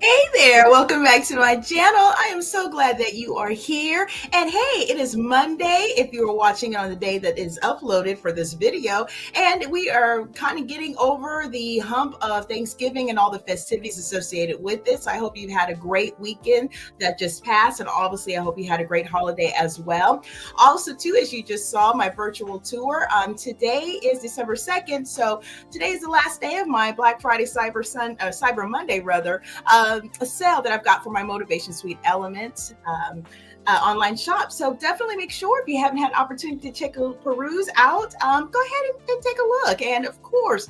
Hey there, welcome back to my channel. I am so glad that you are here. And hey, it is Monday if you are watching on the day that is uploaded for this video. And we are kind of getting over the hump of Thanksgiving and all the festivities associated with this. I hope you've had a great weekend that just passed. And obviously, I hope you had a great holiday as well. Also, too, as you just saw, my virtual tour. Today is December 2nd. So today is the last day of my Black Friday Cyber Monday, rather. A sale that I've got for my Motivation Suite Elements online shop. So definitely make sure if you haven't had opportunity to check a peruse out, go ahead and take a look. And of course,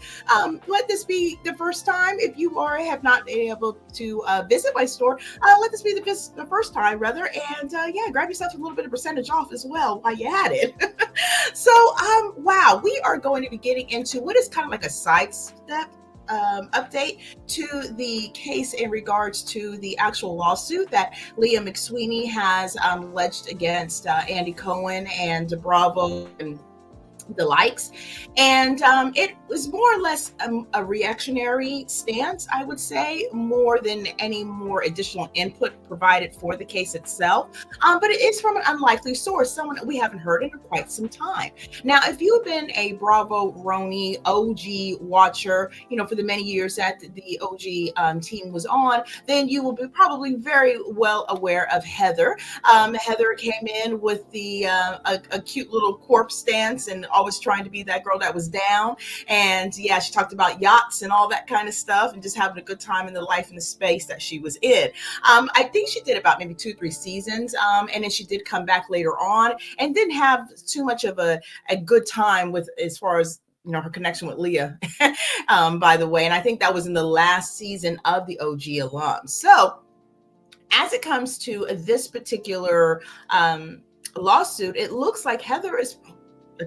let this be the first time if you have not been able to visit my store. Let this be the first time rather, and yeah, grab yourself a little bit of percentage off as well while you had it. So wow, we are going to be getting into what is kind of like a sidestep update to the case in regards to the actual lawsuit that Leah McSweeney has alleged against Andy Cohen and Bravo and the likes. And it was more or less a reactionary stance, I would say, more than any more additional input provided for the case itself. But it is from an unlikely source, someone that we haven't heard in quite some time. Now, if you've been a Bravo RHONY OG watcher, for the many years that the OG team was on, then you will be probably very well aware of Heather. Heather came in with the a cute little corpse stance and always trying to be that girl that was down. And yeah, she talked about yachts and all that kind of stuff and just having a good time in the life and the space that she was in. I think she did about maybe 2-3 seasons. And then she did come back later on and didn't have too much of a good time with as far as her connection with Leah, by the way. And I think that was in the last season of the OG Alum. So as it comes to this particular lawsuit, it looks like Heather is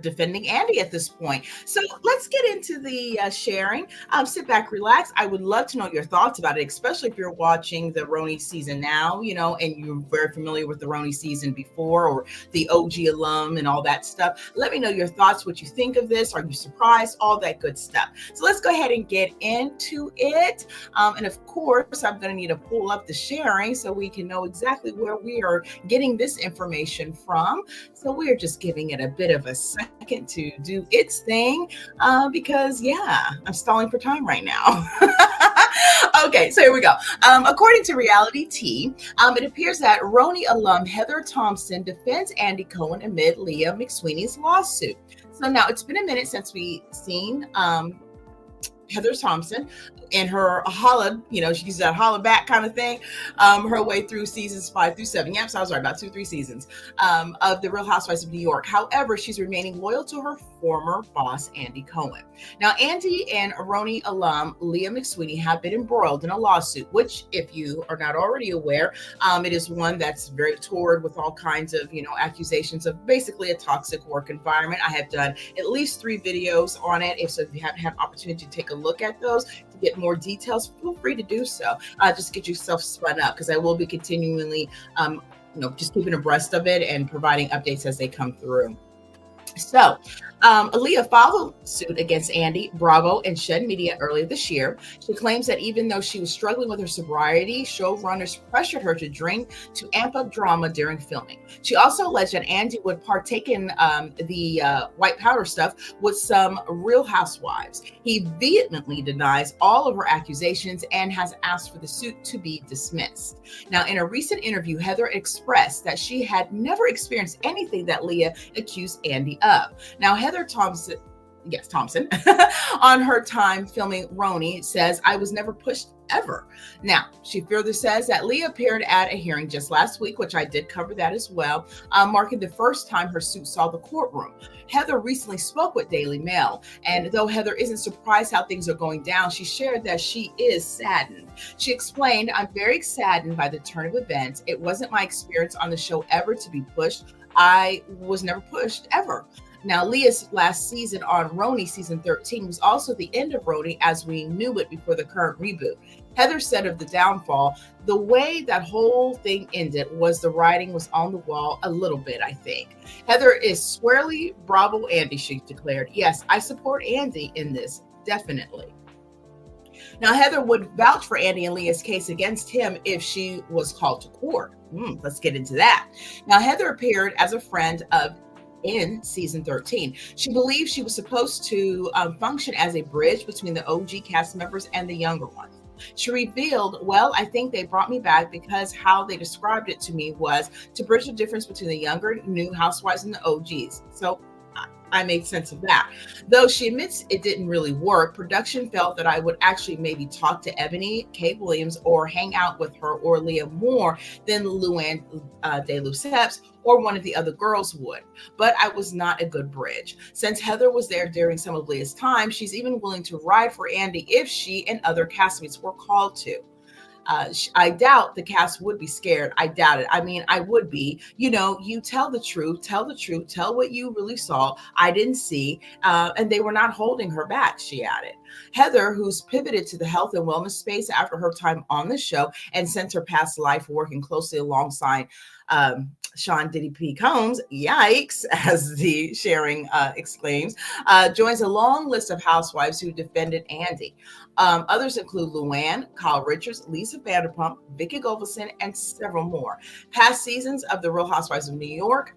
defending Andy at this point. So let's get into the sharing. Sit back, relax. I would love to know your thoughts about it, especially if you're watching the RHONY season now, and you're very familiar with the RHONY season before or the OG Alum and all that stuff. Let me know your thoughts, what you think of this. Are you surprised? All that good stuff. So let's go ahead and get into it. And of course, I'm going to need to pull up the sharing so we can know exactly where we are getting this information from. So we're just giving it a bit of a second to do its thing because yeah, I'm stalling for time right now. Okay, so here we go. According to Reality T, it appears that RHONY alum Heather Thompson defends Andy Cohen amid Leah McSweeney's lawsuit. So now it's been a minute since we seen Heather Thompson in her holla, she uses that holla back kind of thing, her way through seasons 5 through 7. Yep, so I was right, about 2-3 seasons of The Real Housewives of New York. However, she's remaining loyal to her former boss, Andy Cohen. Now, Andy and RHONY alum Leah McSweeney have been embroiled in a lawsuit, which, if you are not already aware, it is one that's very toured with all kinds of, accusations of basically a toxic work environment. I have done at least 3 videos on it. If you haven't had opportunity to take a look at those to get more details, feel free to do so. Just get yourself spun up, because I will be continually, just keeping abreast of it and providing updates as they come through. So, Aaliyah filed a suit against Andy, Bravo, and Shed Media earlier this year. She claims that even though she was struggling with her sobriety, showrunners pressured her to drink to amp up drama during filming. She also alleged that Andy would partake in the white powder stuff with some Real Housewives. He vehemently denies all of her accusations and has asked for the suit to be dismissed. Now, in a recent interview, Heather expressed that she had never experienced anything that Leah accused Andy of. Now, Heather Thompson, on her time filming RHONY, says, "I was never pushed ever." Now, she further says that Leah appeared at a hearing just last week, which I did cover that as well, marking the first time her suit saw the courtroom. Heather recently spoke with Daily Mail, and though Heather isn't surprised how things are going down, she shared that she is saddened. She explained, "I'm very saddened by the turn of events. It wasn't my experience on the show ever to be pushed. I was never pushed ever." Now, Leah's last season on RHONY, season 13, was also the end of RHONY as we knew it before the current reboot. Heather said of the downfall, "The way that whole thing ended was the writing was on the wall a little bit, I think." Heather is squarely Bravo Andy, she declared. "Yes, I support Andy in this, definitely." Now, Heather would vouch for Andy and Leah's case against him if she was called to court. Let's get into that. Now, Heather appeared as a friend in season 13. She believed she was supposed to function as a bridge between the OG cast members and the younger ones. She revealed, "Well, I think they brought me back because how they described it to me was to bridge the difference between the younger, new housewives and the OGs." So I made sense of that. Though she admits it didn't really work, production felt that I would actually maybe talk to Ebony, Kate Williams, or hang out with her or Leah more than Luann de Lesseps or one of the other girls would. But I was not a good bridge. Since Heather was there during some of Leah's time, she's even willing to ride for Andy if she and other castmates were called to. I doubt the cast would be scared. I doubt it. I mean, I would be. You tell the truth, tell what you really saw. I didn't see, and they were not holding her back, she added. Heather, who's pivoted to the health and wellness space after her time on the show and since her past life working closely alongside Sean Diddy P. Combs, yikes, as the sharing exclaims, joins a long list of housewives who defended Andy. Others include Luann, Kyle Richards, Lisa Vanderpump, Vicky Govelson, and several more. Past seasons of The Real Housewives of New York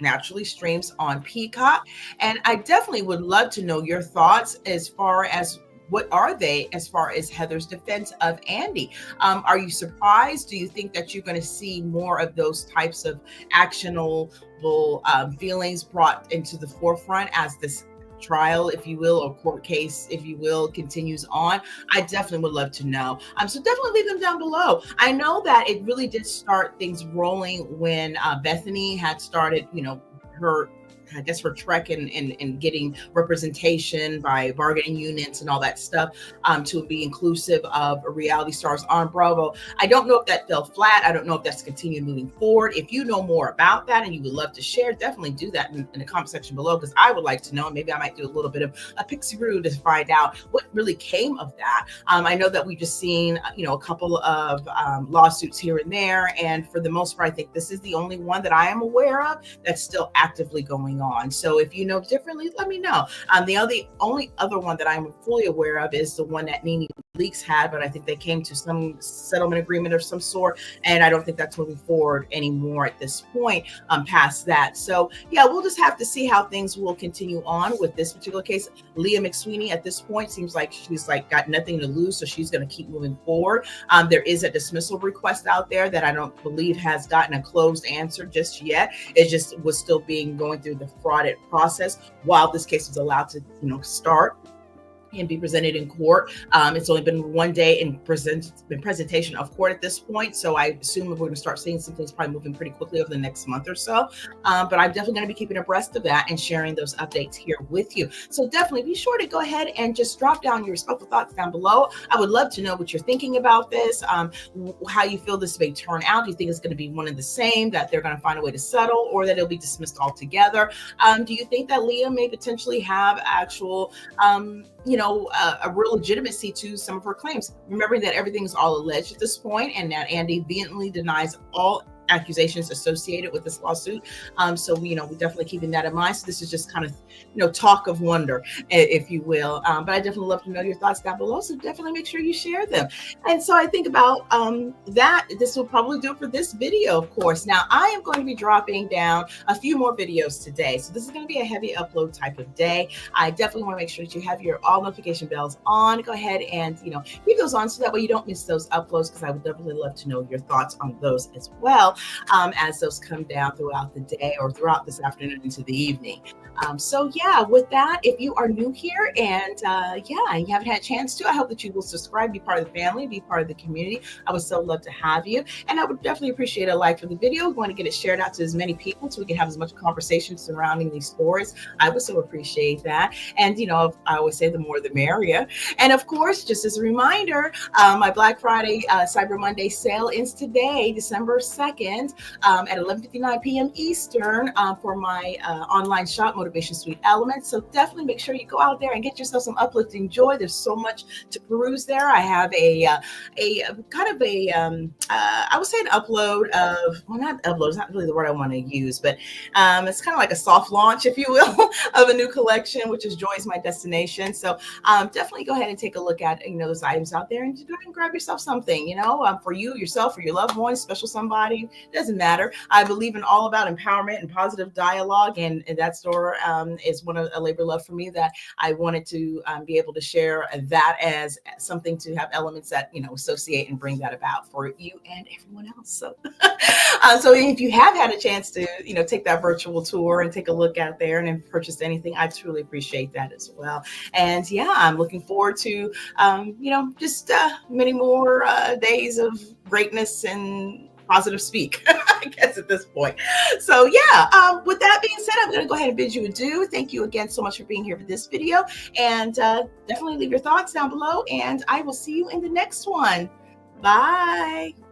naturally streams on Peacock, and I definitely would love to know your thoughts as far as what are they as far as Heather's defense of Andy. Are you surprised? Do you think that you're going to see more of those types of actionable feelings brought into the forefront as this trial, if you will, or court case, if you will, continues on? I definitely would love to know. So definitely leave them down below. I know that it really did start things rolling when Bethany had started, her trek in getting representation by bargaining units and all that stuff to be inclusive of reality stars on Bravo. I don't know if that fell flat. I don't know if that's continued moving forward. If you know more about that and you would love to share, definitely do that in the comment section below, because I would like to know. Maybe I might do a little bit of a pixie-roo to find out what really came of that. I know that we've just seen, a couple of lawsuits here and there. And for the most part, I think this is the only one that I am aware of that's still actively going on. So if you know differently, let me know. The only other one that I'm fully aware of is the one that Nene leaks had, but I think they came to some settlement agreement of some sort, and I don't think that's moving forward anymore at this point, past that. So yeah, we'll just have to see how things will continue on with this particular case. Leah McSweeney at this point seems like she's like got nothing to lose, so she's going to keep moving forward. There is a dismissal request out there that I don't believe has gotten a closed answer just yet. It just was still being going through the frauded process while this case was allowed to, start and be presented in court. It's only been one day in presentation of court at this point. So I assume we're going to start seeing some things probably moving pretty quickly over the next month or so. But I'm definitely going to be keeping abreast of that and sharing those updates here with you. So definitely be sure to go ahead and just drop down your respectful thoughts down below. I would love to know what you're thinking about this, how you feel this may turn out. Do you think it's going to be one and the same, that they're going to find a way to settle, or that it'll be dismissed altogether? Do you think that Leah may potentially have actual, a real legitimacy to some of her claims, remembering that everything is all alleged at this point and that Andy vehemently denies all accusations associated with this lawsuit. So we're definitely keeping that in mind. So this is just kind of, talk of wonder, if you will. But I definitely love to know your thoughts down below. So definitely make sure you share them. And so I think about that. This will probably do it for this video, of course. Now I am going to be dropping down a few more videos today. So this is going to be a heavy upload type of day. I definitely want to make sure that you have your all notification bells on. Go ahead and, keep those on so that way you don't miss those uploads, because I would definitely love to know your thoughts on those as well. As those come down throughout the day or throughout this afternoon into the evening. So yeah, with that, if you are new here and you haven't had a chance to, I hope that you will subscribe, be part of the family, be part of the community. I would so love to have you. And I would definitely appreciate a like for the video. We want to get it shared out to as many people so we can have as much conversation surrounding these stories. I would so appreciate that. And, I always say the more the merrier. And of course, just as a reminder, my Black Friday Cyber Monday sale ends today, December 2nd. At 11:59 p.m. Eastern for my online shop, Motivation Sweet Elements. So definitely make sure you go out there and get yourself some uplifting joy. There's so much to peruse there. I have I would say an upload of, well, not upload, it's not really the word I want to use, but it's kind of like a soft launch, if you will, of a new collection, which is Joy is My Destination. So definitely go ahead and take a look at, those items out there and go ahead and grab yourself something, for you, yourself, for your loved ones, special somebody. Doesn't matter. I believe in all about empowerment and positive dialogue, and that store is one of a labor of love for me, that I wanted to be able to share that as something to have elements that associate and bring that about for you and everyone else. So so if you have had a chance to take that virtual tour and take a look out there and have purchased anything, I truly appreciate that as well. And yeah, I'm looking forward to just many more days of greatness and positive speak, I guess, at this point. So yeah, with that being said, I'm going to go ahead and bid you adieu. Thank you again so much for being here for this video, and definitely leave your thoughts down below, and I will see you in the next one. Bye.